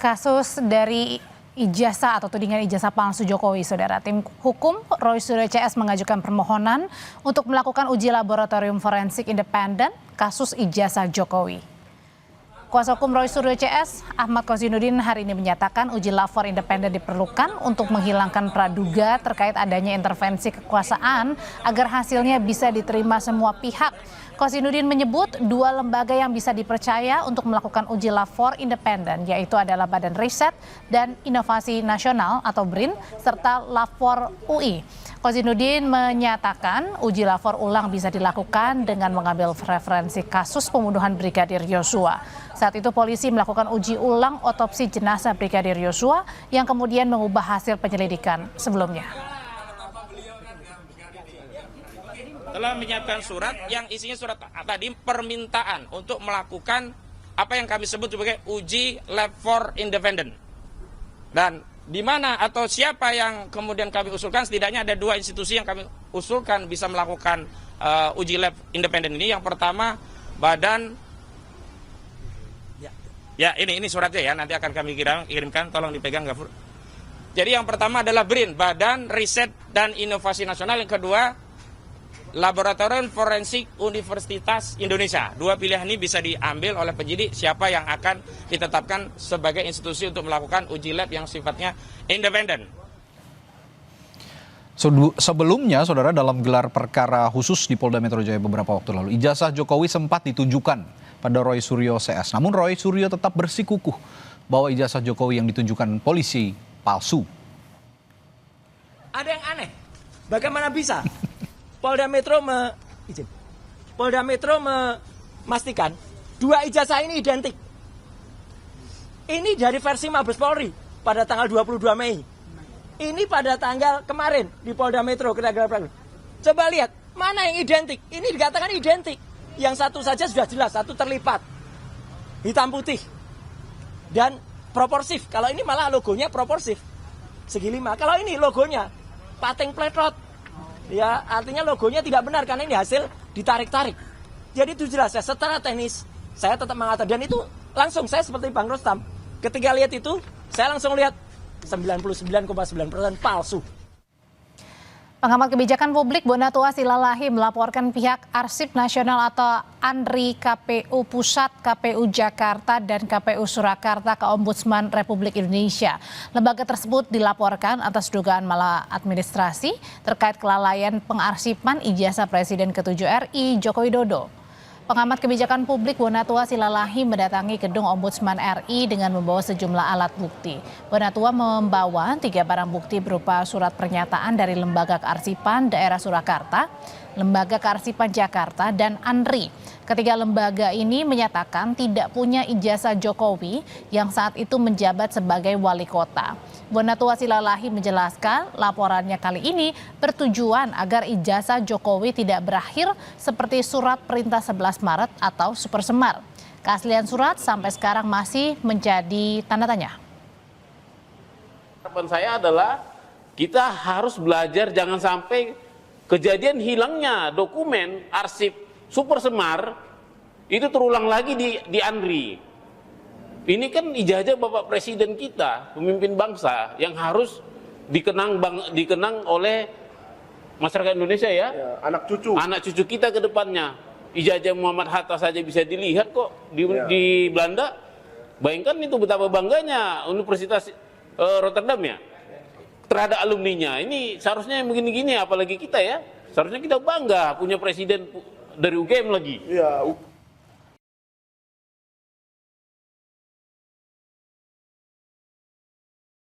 kasus dari ijazah atau tudingan ijazah palsu Jokowi, Saudara. Tim hukum Roy Suryo CS mengajukan permohonan untuk melakukan uji laboratorium forensik independen kasus ijazah Jokowi. Kuasa hukum Roy Suryo CS, Ahmad Kozinudin, hari ini menyatakan uji lapor independen diperlukan untuk menghilangkan praduga terkait adanya intervensi kekuasaan agar hasilnya bisa diterima semua pihak. Kozinudin menyebut dua lembaga yang bisa dipercaya untuk melakukan uji lapor independen, yaitu adalah Badan Riset dan Inovasi Nasional atau BRIN serta Lapor UI. Kozinudin menyatakan uji lapor ulang bisa dilakukan dengan mengambil referensi kasus pembunuhan Brigadir Yosua. Saat itu polisi melakukan uji ulang otopsi jenazah Brigadir Yosua yang kemudian mengubah hasil penyelidikan sebelumnya. Telah menyiapkan surat yang isinya surat tadi permintaan untuk melakukan apa yang kami sebut sebagai uji lab for independent. Dan di mana atau siapa yang kemudian kami usulkan, setidaknya ada dua institusi yang kami usulkan bisa melakukan uji lab independen ini. Yang pertama Badan, ya ini suratnya ya, nanti akan kami kirimkan, tolong dipegang Gafur. Jadi yang pertama adalah BRIN, Badan Riset dan Inovasi Nasional. Yang kedua Laboratorium Forensik Universitas Indonesia. Dua pilihan ini bisa diambil oleh penyidik siapa yang akan ditetapkan sebagai institusi untuk melakukan uji lab yang sifatnya independen. Sebelumnya, Saudara, dalam gelar perkara khusus di Polda Metro Jaya beberapa waktu lalu, ijazah Jokowi sempat ditunjukkan pada Roy Suryo CS. Namun Roy Suryo tetap bersikukuh bahwa ijazah Jokowi yang ditunjukkan polisi palsu. Ada yang aneh. Bagaimana bisa? Polda Metro memastikan dua ijazah ini identik. Ini dari versi Mabes Polri pada tanggal 22 Mei. Ini pada tanggal kemarin di Polda Metro. Coba lihat, mana yang identik? Ini dikatakan identik. Yang satu saja sudah jelas, satu terlipat. Hitam putih. Dan proporsif. Kalau ini malah logonya proporsif. Segi 5. Kalau ini logonya pating pletrot. Ya, artinya logonya tidak benar karena ini hasil ditarik-tarik. Jadi itu jelas ya, secara teknis saya tetap mengatakan, dan itu langsung saya seperti Bang Rostam. Ketika lihat itu, saya langsung lihat 99,9% palsu. Pengamat kebijakan publik Bonatua Silalahi melaporkan pihak Arsip Nasional atau ANRI, KPU Pusat, KPU Jakarta, dan KPU Surakarta ke Ombudsman Republik Indonesia. Lembaga tersebut dilaporkan atas dugaan maladministrasi terkait kelalaian pengarsipan ijazah Presiden ke-7 RI Joko Widodo. Pengamat kebijakan publik Bonatua Silalahi mendatangi gedung Ombudsman RI dengan membawa sejumlah alat bukti. Bonatua membawa 3 barang bukti berupa surat pernyataan dari Lembaga Kearsipan Daerah Surakarta, Lembaga Kearsipan Jakarta, dan ANRI. Ketiga lembaga ini menyatakan tidak punya ijazah Jokowi yang saat itu menjabat sebagai wali kota. Bonatua Silalahi menjelaskan laporannya kali ini bertujuan agar ijazah Jokowi tidak berakhir seperti surat perintah 11 Maret atau Supersemar. Keaslian surat sampai sekarang masih menjadi tanda tanya. Harapan saya adalah kita harus belajar jangan sampai kejadian hilangnya dokumen arsip Supersemar itu terulang lagi di ANRI. Ini kan ijazah Bapak Presiden kita, pemimpin bangsa yang harus dikenang oleh masyarakat Indonesia ya. Anak cucu kita ke depannya. Ijazah Muhammad Hatta saja bisa dilihat kok di Belanda. Bayangkan itu betapa bangganya Universitas Rotterdam ya terhadap alumninya. Ini seharusnya yang begini-gini, apalagi kita ya. Seharusnya kita bangga punya presiden dari UGM lagi. Iya.